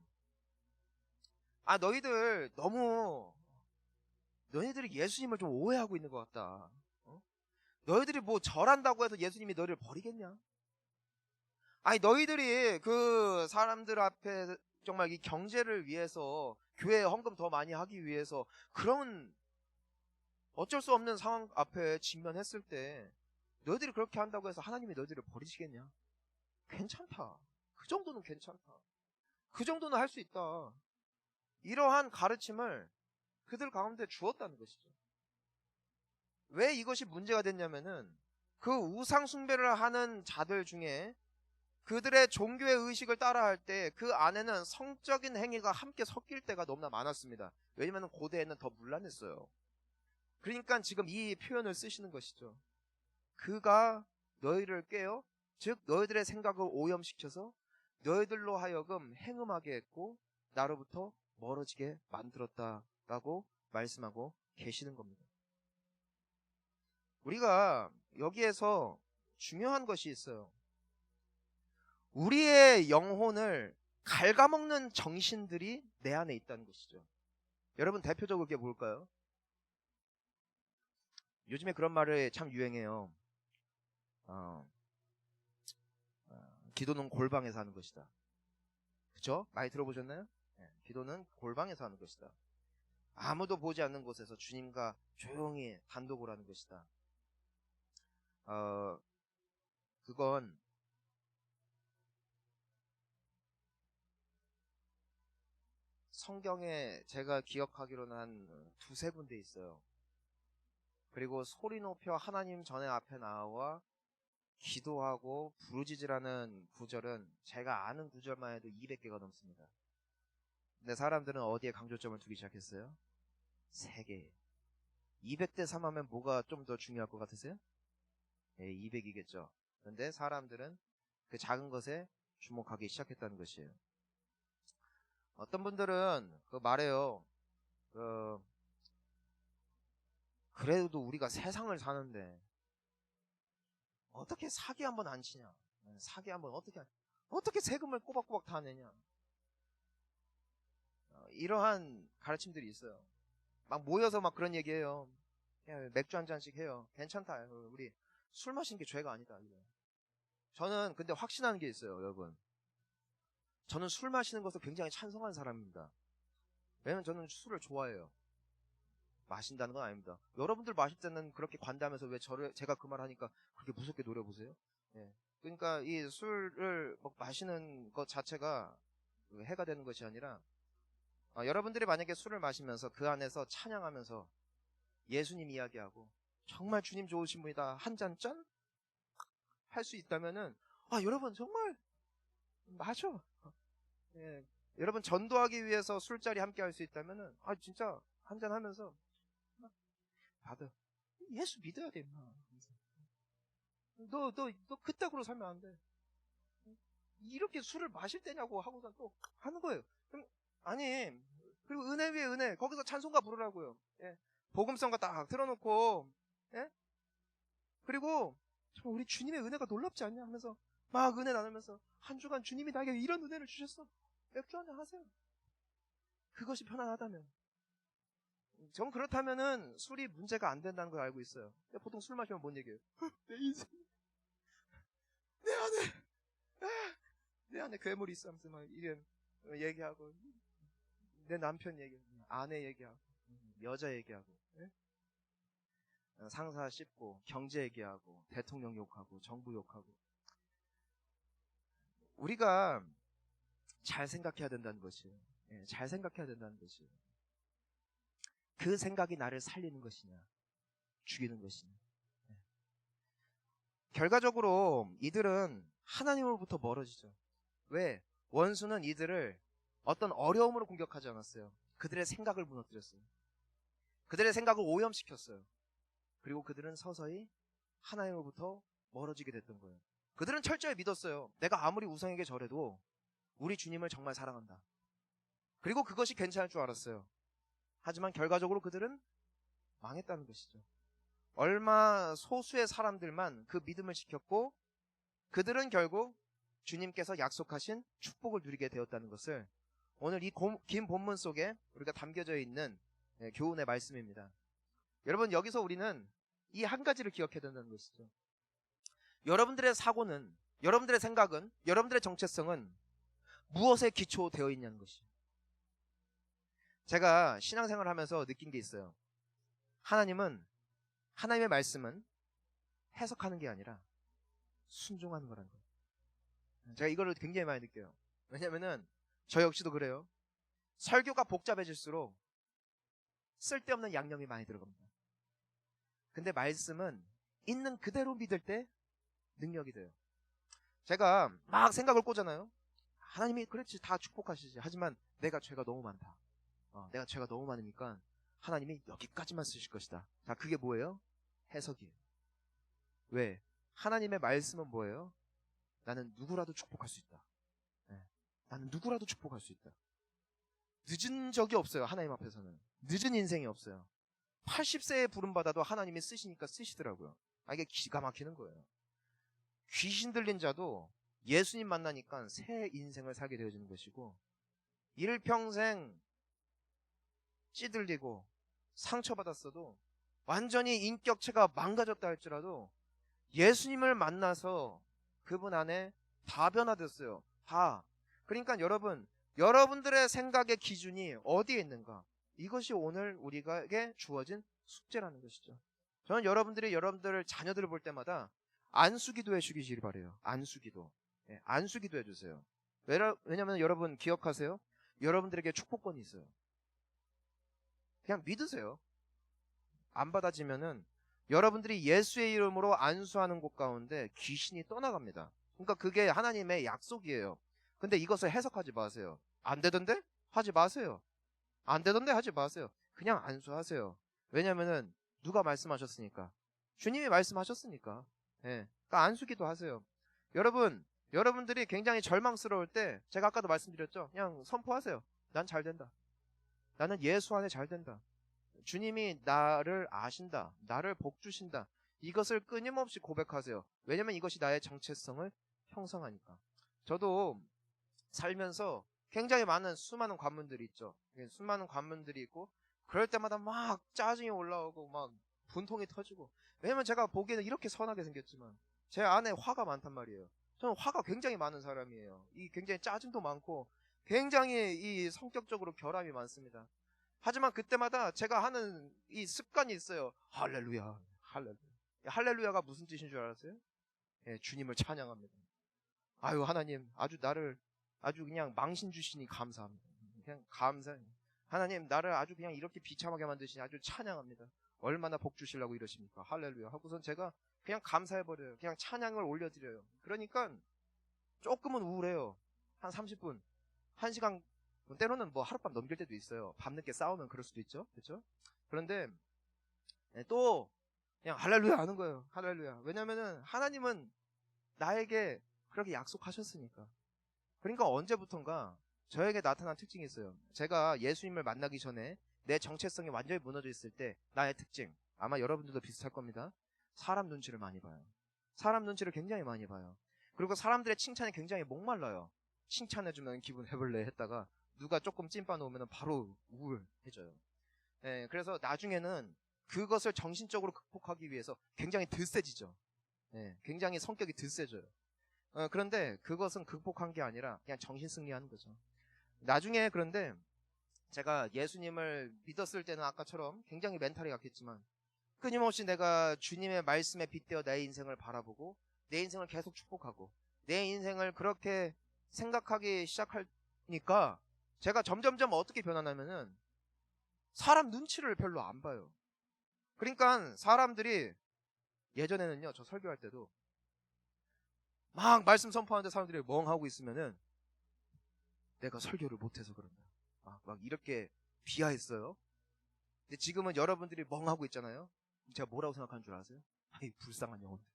아, 너희들이 예수님을 좀 오해하고 있는 것 같다. 너희들이 뭐 절한다고 해서 예수님이 너희를 버리겠냐? 아니, 너희들이 그 사람들 앞에 정말 이 경제를 위해서 교회에 헌금 더 많이 하기 위해서 그런 어쩔 수 없는 상황 앞에 직면했을 때 너희들이 그렇게 한다고 해서 하나님이 너희들을 버리시겠냐? 괜찮다. 그 정도는 괜찮다. 그 정도는 할 수 있다. 이러한 가르침을 그들 가운데 주었다는 것이죠. 왜 이것이 문제가 됐냐면은 그 우상 숭배를 하는 자들 중에 그들의 종교의 의식을 따라할 때 그 안에는 성적인 행위가 함께 섞일 때가 너무나 많았습니다. 왜냐면 고대에는 더 문란했어요. 그러니까 지금 이 표현을 쓰시는 것이죠. 그가 너희를 깨어 즉 너희들의 생각을 오염시켜서 너희들로 하여금 행음하게 했고 나로부터 멀어지게 만들었다라고 말씀하고 계시는 겁니다. 우리가 여기에서 중요한 것이 있어요. 우리의 영혼을 갉아먹는 정신들이 내 안에 있다는 것이죠. 여러분 대표적으로 그게 뭘까요? 요즘에 그런 말이 참 유행해요. 기도는 골방에서 하는 것이다. 그쵸? 많이 들어보셨나요? 네, 기도는 골방에서 하는 것이다. 아무도 보지 않는 곳에서 주님과 조용히 단독으로 하는 것이다. 그건 성경에 제가 기억하기로는 한 두세 군데 있어요. 그리고 소리 높여 하나님 전에 앞에 나와 기도하고 부르짖으라는 구절은 제가 아는 구절만 해도 200개가 넘습니다. 근데 사람들은 어디에 강조점을 두기 시작했어요? 3개. 200대 3 하면 뭐가 좀 더 중요할 것 같으세요? 네, 200이겠죠. 그런데 사람들은 그 작은 것에 주목하기 시작했다는 것이에요. 어떤 분들은 말해요. 그래도 우리가 세상을 사는데 어떻게 사기 한번 안 치냐? 사기 한번 어떻게 세금을 꼬박꼬박 다 내냐? 이러한 가르침들이 있어요. 막 모여서 막 그런 얘기해요. 야, 맥주 한 잔씩 해요. 괜찮다. 우리 술 마시는 게 죄가 아니다. 저는 근데 확신하는 게 있어요, 여러분. 저는 술 마시는 것을 굉장히 찬성하는 사람입니다. 왜냐면 저는 술을 좋아해요. 마신다는 건 아닙니다. 여러분들 마실 때는 그렇게 관대하면서 왜 제가 그 말 하니까 그렇게 무섭게 노려보세요? 예. 그러니까 이 술을 마시는 것 자체가 해가 되는 것이 아니라 여러분들이 만약에 술을 마시면서 그 안에서 찬양하면서 예수님 이야기하고 정말 주님 좋으신 분이다 한 잔 짠? 할 수 있다면은 여러분 정말 맞아. 예. 여러분 전도하기 위해서 술자리 함께 할 수 있다면은 진짜 한 잔 하면서 받아. 예수 믿어야 돼, 임마. 너 그따구로 살면 안 돼. 이렇게 술을 마실 때냐고 하고서 또 하는 거예요. 그럼, 아니, 그리고 은혜 위에 은혜, 거기서 찬송가 부르라고요. 예. 복음성가 딱 틀어놓고, 예? 그리고, 정말 우리 주님의 은혜가 놀랍지 않냐 하면서, 막 은혜 나누면서, 한 주간 주님이 나에게 이런 은혜를 주셨어. 맥주 한잔 하세요. 그것이 편안하다면. 전 그렇다면은 술이 문제가 안 된다는 걸 알고 있어요. 보통 술 마시면 뭔 얘기예요? 내 인생, 내 안에, 내 안에 괴물이 있어 하면서 막 이래 얘기하고, 내 남편 얘기하고, 아내 얘기하고, 여자 얘기하고, 예? 상사 씹고, 경제 얘기하고, 대통령 욕하고, 정부 욕하고. 우리가 잘 생각해야 된다는 것이에요. 예, 잘 생각해야 된다는 것이에요. 그 생각이 나를 살리는 것이냐, 죽이는 것이냐. 예. 결과적으로 이들은 하나님으로부터 멀어지죠. 왜? 원수는 이들을 어떤 어려움으로 공격하지 않았어요. 그들의 생각을 무너뜨렸어요. 그들의 생각을 오염시켰어요. 그리고 그들은 서서히 하나님으로부터 멀어지게 됐던 거예요. 그들은 철저히 믿었어요. 내가 아무리 우상에게 절해도 우리 주님을 정말 사랑한다. 그리고 그것이 괜찮을 줄 알았어요. 하지만 결과적으로 그들은 망했다는 것이죠. 얼마 소수의 사람들만 그 믿음을 지켰고 그들은 결국 주님께서 약속하신 축복을 누리게 되었다는 것을 오늘 이 긴 본문 속에 우리가 담겨져 있는 교훈의 말씀입니다. 여러분 여기서 우리는 이 한 가지를 기억해야 된다는 것이죠. 여러분들의 사고는, 여러분들의 생각은, 여러분들의 정체성은 무엇에 기초되어 있냐는 것이죠. 제가 신앙생활을 하면서 느낀 게 있어요. 하나님의 말씀은 해석하는 게 아니라 순종하는 거라는 거예요. 제가 이거를 굉장히 많이 느껴요. 왜냐면은 저 역시도 그래요. 설교가 복잡해질수록 쓸데없는 양념이 많이 들어갑니다. 근데 말씀은 있는 그대로 믿을 때 능력이 돼요. 제가 막 생각을 꽂잖아요. 하나님이 그렇지 다 축복하시지. 하지만 내가 죄가 너무 많다. 내가 죄가 너무 많으니까 하나님이 여기까지만 쓰실 것이다. 자, 그게 뭐예요? 해석이에요. 왜? 하나님의 말씀은 뭐예요? 나는 누구라도 축복할 수 있다. 네. 나는 누구라도 축복할 수 있다. 늦은 적이 없어요. 하나님 앞에서는. 늦은 인생이 없어요. 80세에 부름받아도 하나님이 쓰시니까 쓰시더라고요. 이게 기가 막히는 거예요. 귀신 들린 자도 예수님 만나니까 새 인생을 살게 되어지는 것이고, 일평생 찌들리고 상처받았어도 완전히 인격체가 망가졌다 할지라도 예수님을 만나서 그분 안에 다 변화됐어요. 다. 그러니까 여러분들의 생각의 기준이 어디에 있는가? 이것이 오늘 우리에게 주어진 숙제라는 것이죠. 저는 여러분들을 자녀들을 볼 때마다 안수기도 해주시길 바래요. 안수기도. 예, 안수기도 해주세요. 왜냐면 여러분 기억하세요. 여러분들에게 축복권이 있어요. 그냥 믿으세요. 안 받아지면은 여러분들이 예수의 이름으로 안수하는 곳 가운데 귀신이 떠나갑니다. 그러니까 그게 하나님의 약속이에요. 근데 이것을 해석하지 마세요. 안 되던데? 하지 마세요. 안 되던데? 하지 마세요. 그냥 안수하세요. 왜냐면은 누가 말씀하셨으니까. 주님이 말씀하셨으니까. 예. 그러니까 안수기도 하세요. 여러분들이 굉장히 절망스러울 때 제가 아까도 말씀드렸죠. 그냥 선포하세요. 난 잘 된다. 나는 예수 안에 잘 된다. 주님이 나를 아신다. 나를 복 주신다. 이것을 끊임없이 고백하세요. 왜냐면 이것이 나의 정체성을 형성하니까. 저도 살면서 굉장히 수많은 관문들이 있죠. 수많은 관문들이 있고, 그럴 때마다 막 짜증이 올라오고 막 분통이 터지고. 왜냐면 제가 보기에는 이렇게 선하게 생겼지만 제 안에 화가 많단 말이에요. 저는 화가 굉장히 많은 사람이에요. 굉장히 짜증도 많고 굉장히 성격적으로 결함이 많습니다. 하지만 그때마다 제가 하는 이 습관이 있어요. 할렐루야, 할렐루야. 할렐루야가 무슨 뜻인 줄 알았어요? 예, 주님을 찬양합니다. 아유, 하나님, 아주 그냥 망신 주시니 감사합니다. 그냥 감사해요. 하나님, 나를 아주 그냥 이렇게 비참하게 만드시니 아주 찬양합니다. 얼마나 복 주시려고 이러십니까? 할렐루야. 하고선 제가 그냥 감사해버려요. 그냥 찬양을 올려드려요. 그러니까 조금은 우울해요. 한 30분, 1시간, 때로는 뭐 하룻밤 넘길 때도 있어요. 밤늦게 싸우면 그럴 수도 있죠. 그렇죠? 그런데 또 그냥 할렐루야 하는 거예요. 할렐루야. 왜냐면은 하나님은 나에게 그렇게 약속하셨으니까. 그러니까 언제부턴가 저에게 나타난 특징이 있어요. 제가 예수님을 만나기 전에 내 정체성이 완전히 무너져 있을 때 나의 특징, 아마 여러분들도 비슷할 겁니다. 사람 눈치를 많이 봐요. 사람 눈치를 굉장히 많이 봐요. 그리고 사람들의 칭찬에 굉장히 목말라요. 칭찬해주면 기분 해볼래 했다가 누가 조금 찐빠 놓으면 바로 우울해져요. 예, 그래서 나중에는 그것을 정신적으로 극복하기 위해서 굉장히 들세지죠. 예, 굉장히 성격이 들세져요. 그런데 그것은 극복한 게 아니라 그냥 정신 승리하는 거죠. 나중에 그런데 제가 예수님을 믿었을 때는 아까처럼 굉장히 멘탈이 약했지만 끊임없이 내가 주님의 말씀에 빗대어 내 인생을 바라보고 내 인생을 계속 축복하고 내 인생을 그렇게 생각하기 시작하니까 제가 점점점 어떻게 변하냐면은 사람 눈치를 별로 안 봐요. 그러니까 사람들이 예전에는요, 저 설교할 때도 막 말씀 선포하는데 사람들이 멍하고 있으면은 내가 설교를 못해서 그런다. 막 이렇게 비하했어요. 근데 지금은 여러분들이 멍하고 있잖아요. 제가 뭐라고 생각하는 줄 아세요? 아이, 불쌍한 영혼들.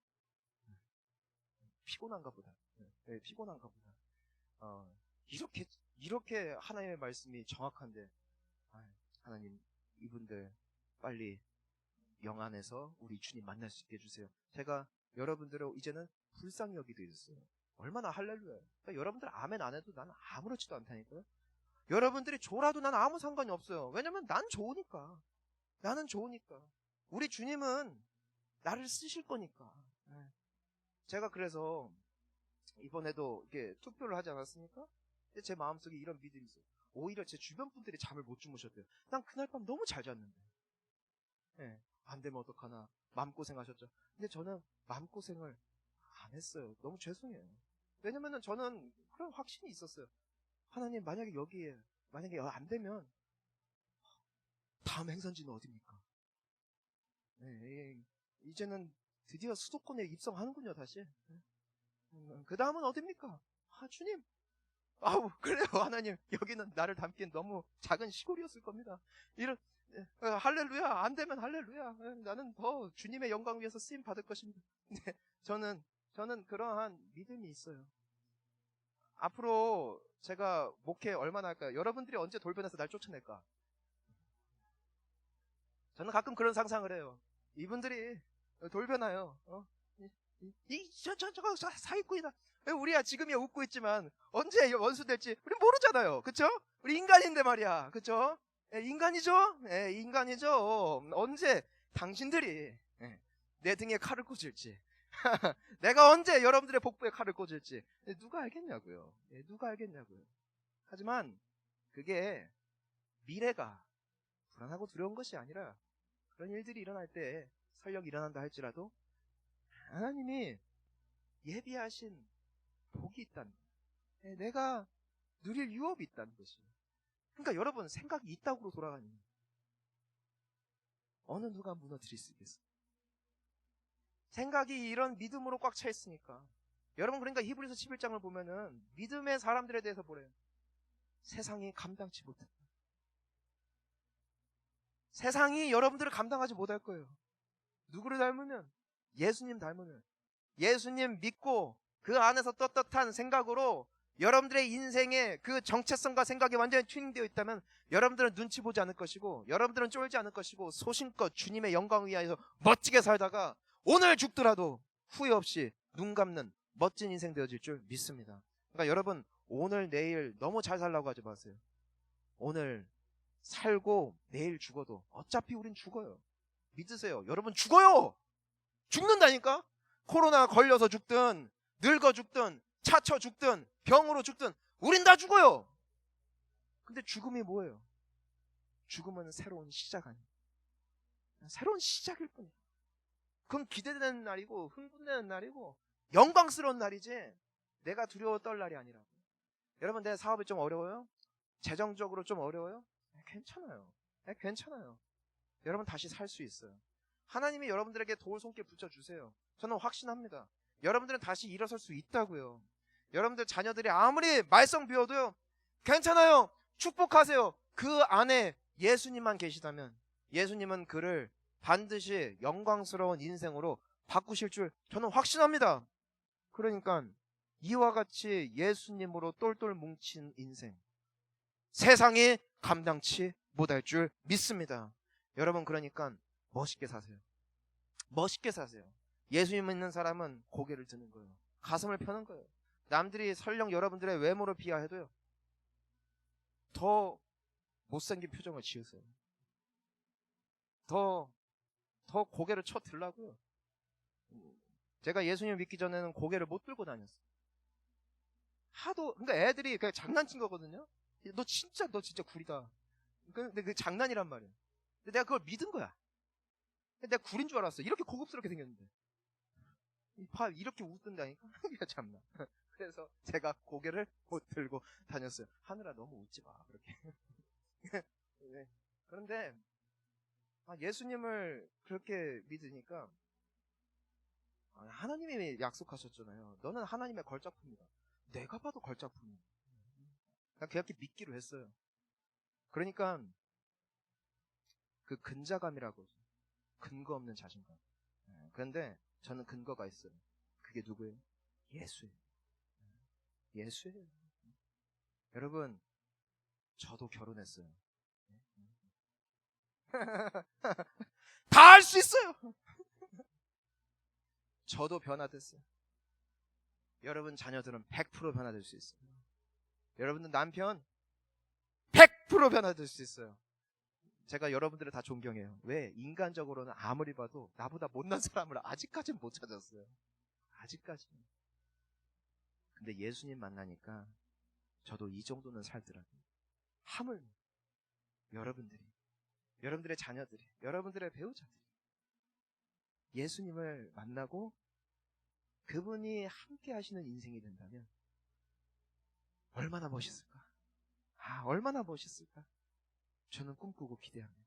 피곤한가 보다. 네, 피곤한가 보다. 이렇게 하나님의 말씀이 정확한데, 하나님, 이분들 빨리 영안에서 우리 주님 만날 수 있게 해주세요. 제가 여러분들을 이제는 불쌍히 여기도 있어요. 얼마나 할렐루야. 그러니까 여러분들 아멘 안 해도 나는 아무렇지도 않다니까요. 여러분들이 졸아도 난 아무 상관이 없어요. 왜냐면 난 좋으니까. 나는 좋으니까. 우리 주님은 나를 쓰실 거니까. 제가 그래서 이번에도 이렇게 투표를 하지 않았습니까? 근데 제 마음속에 이런 믿음이 있어요. 오히려 제 주변 분들이 잠을 못 주무셨대요. 난 그날 밤 너무 잘 잤는데. 안 되면 어떡하나. 마음고생하셨죠. 근데 저는 마음고생을 안 했어요. 너무 죄송해요. 왜냐면은 저는 그런 확신이 있었어요. 하나님, 만약에 안 되면 다음 행선지는 어디입니까? 이제는 드디어 수도권에 입성하는군요, 다시. 그 다음은 어디입니까? 주님. 그래요, 하나님. 여기는 나를 담기엔 너무 작은 시골이었을 겁니다. 이런, 할렐루야. 안 되면 할렐루야. 나는 더 주님의 영광 위해서 쓰임 받을 것입니다. 네, 저는 그러한 믿음이 있어요. 앞으로 제가 목회 얼마나 할까요? 여러분들이 언제 돌변해서 날 쫓아낼까? 저는 가끔 그런 상상을 해요. 이분들이 돌변해요. 저거 사기꾼이다. 우리야 지금이야 웃고 있지만 언제 원수 될지 우리 모르잖아요. 그쵸? 우리 인간인데 말이야. 그쵸? 인간이죠? 인간이죠. 언제 당신들이 내 등에 칼을 꽂을지 내가 언제 여러분들의 복부에 칼을 꽂을지 누가 알겠냐고요. 누가 알겠냐고요. 하지만 그게 미래가 불안하고 두려운 것이 아니라 그런 일들이 일어날 때 설령 일어난다 할지라도 하나님이 예비하신 복이 있다는 거예요. 내가 누릴 유업이 있다는 것이에요. 그러니까 여러분 생각이 이따구로 돌아가니 어느 누가 무너뜨릴 수 있겠어요? 생각이 이런 믿음으로 꽉 차 있으니까 여러분 그러니까 히브리서 11장을 보면은 믿음의 사람들에 대해서 보래요. 세상이 감당치 못한다. 세상이 여러분들을 감당하지 못할 거예요. 누구를 닮으면? 예수님 닮으면. 예수님 믿고 그 안에서 떳떳한 생각으로 여러분들의 인생의 그 정체성과 생각이 완전히 튜닝되어 있다면 여러분들은 눈치 보지 않을 것이고 여러분들은 쫄지 않을 것이고 소신껏 주님의 영광을 위하여서 멋지게 살다가 오늘 죽더라도 후회 없이 눈 감는 멋진 인생 되어질 줄 믿습니다. 그러니까 여러분 오늘 내일 너무 잘 살라고 하지 마세요. 오늘 살고 내일 죽어도 어차피 우린 죽어요. 믿으세요. 여러분 죽어요. 죽는다니까. 코로나 걸려서 죽든 늙어 죽든 차쳐 죽든 병으로 죽든 우린 다 죽어요. 근데 죽음이 뭐예요? 죽음은 새로운 시작 아니에요. 새로운 시작일 뿐이에요. 그건 기대되는 날이고 흥분되는 날이고 영광스러운 날이지 내가 두려워 떨 날이 아니라고. 여러분 내 사업이 좀 어려워요? 재정적으로 좀 어려워요? 괜찮아요. 괜찮아요. 여러분 다시 살 수 있어요. 하나님이 여러분들에게 도울 손길 붙여주세요. 저는 확신합니다. 여러분들은 다시 일어설 수 있다고요. 여러분들 자녀들이 아무리 말썽 비워도요. 괜찮아요. 축복하세요. 그 안에 예수님만 계시다면 예수님은 그를 반드시 영광스러운 인생으로 바꾸실 줄 저는 확신합니다. 그러니까 이와 같이 예수님으로 똘똘 뭉친 인생 세상이 감당치 못할 줄 믿습니다. 여러분 그러니까 멋있게 사세요. 멋있게 사세요. 예수님 믿는 사람은 고개를 드는 거예요. 가슴을 펴는 거예요. 남들이 설령 여러분들의 외모를 비하해도요. 더 못생긴 표정을 지으세요. 더 고개를 쳐 들라고요. 제가 예수님 믿기 전에는 고개를 못 들고 다녔어요. 하도 그러니까 애들이 그냥 장난친 거거든요. 너 진짜 구리다. 근데 그 장난이란 말이에요. 근데 내가 그걸 믿은 거야. 내가 구린 줄 알았어. 이렇게 고급스럽게 생겼는데. 이렇게 웃던다니까? 참나. 그래서 제가 고개를 못 들고 다녔어요. 하늘아 너무 웃지 마. 그렇게. 네. 그런데 예수님을 그렇게 믿으니까 하나님이 약속하셨잖아요. 너는 하나님의 걸작품이다. 내가 봐도 걸작품이야. 난 그렇게 믿기로 했어요. 그러니까 그 근자감이라고 근거 없는 자신감. 그런데 저는 근거가 있어요. 그게 누구예요? 예수예요. 예수예요. 여러분 저도 결혼했어요. 다 할 수 있어요. 저도 변화됐어요. 여러분 자녀들은 100% 변화될 수 있어요. 여러분들 남편 100% 변화될 수 있어요. 제가 여러분들을 다 존경해요. 왜? 인간적으로는 아무리 봐도 나보다 못난 사람을 아직까지는 못 찾았어요. 아직까지는. 근데 예수님 만나니까 저도 이 정도는 살더라고요. 하물며 여러분들의 자녀들이, 여러분들의 배우자들이 예수님을 만나고 그분이 함께 하시는 인생이 된다면 얼마나 멋있을까? 얼마나 멋있을까? 저는 꿈꾸고 기대합니다.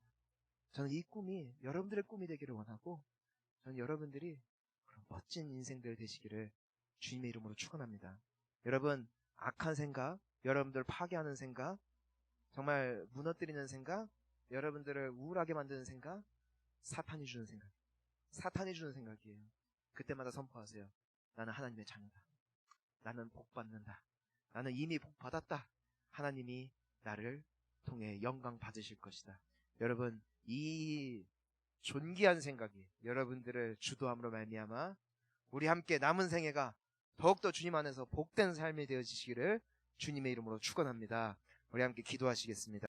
저는 이 꿈이 여러분들의 꿈이 되기를 원하고, 저는 여러분들이 그런 멋진 인생들 되시기를 주님의 이름으로 축원합니다. 여러분, 악한 생각, 여러분들 파괴하는 생각, 정말 무너뜨리는 생각, 여러분들을 우울하게 만드는 생각, 사탄이 주는 생각, 사탄이 주는 생각이에요. 그때마다 선포하세요. 나는 하나님의 자녀다. 나는 복 받는다. 나는 이미 복 받았다. 하나님이 나를 통해 영광 받으실 것이다. 여러분, 이 존귀한 생각이 여러분들을 주도함으로 말미암아 우리 함께 남은 생애가 더욱더 주님 안에서 복된 삶이 되어지시기를 주님의 이름으로 축원합니다. 우리 함께 기도하시겠습니다.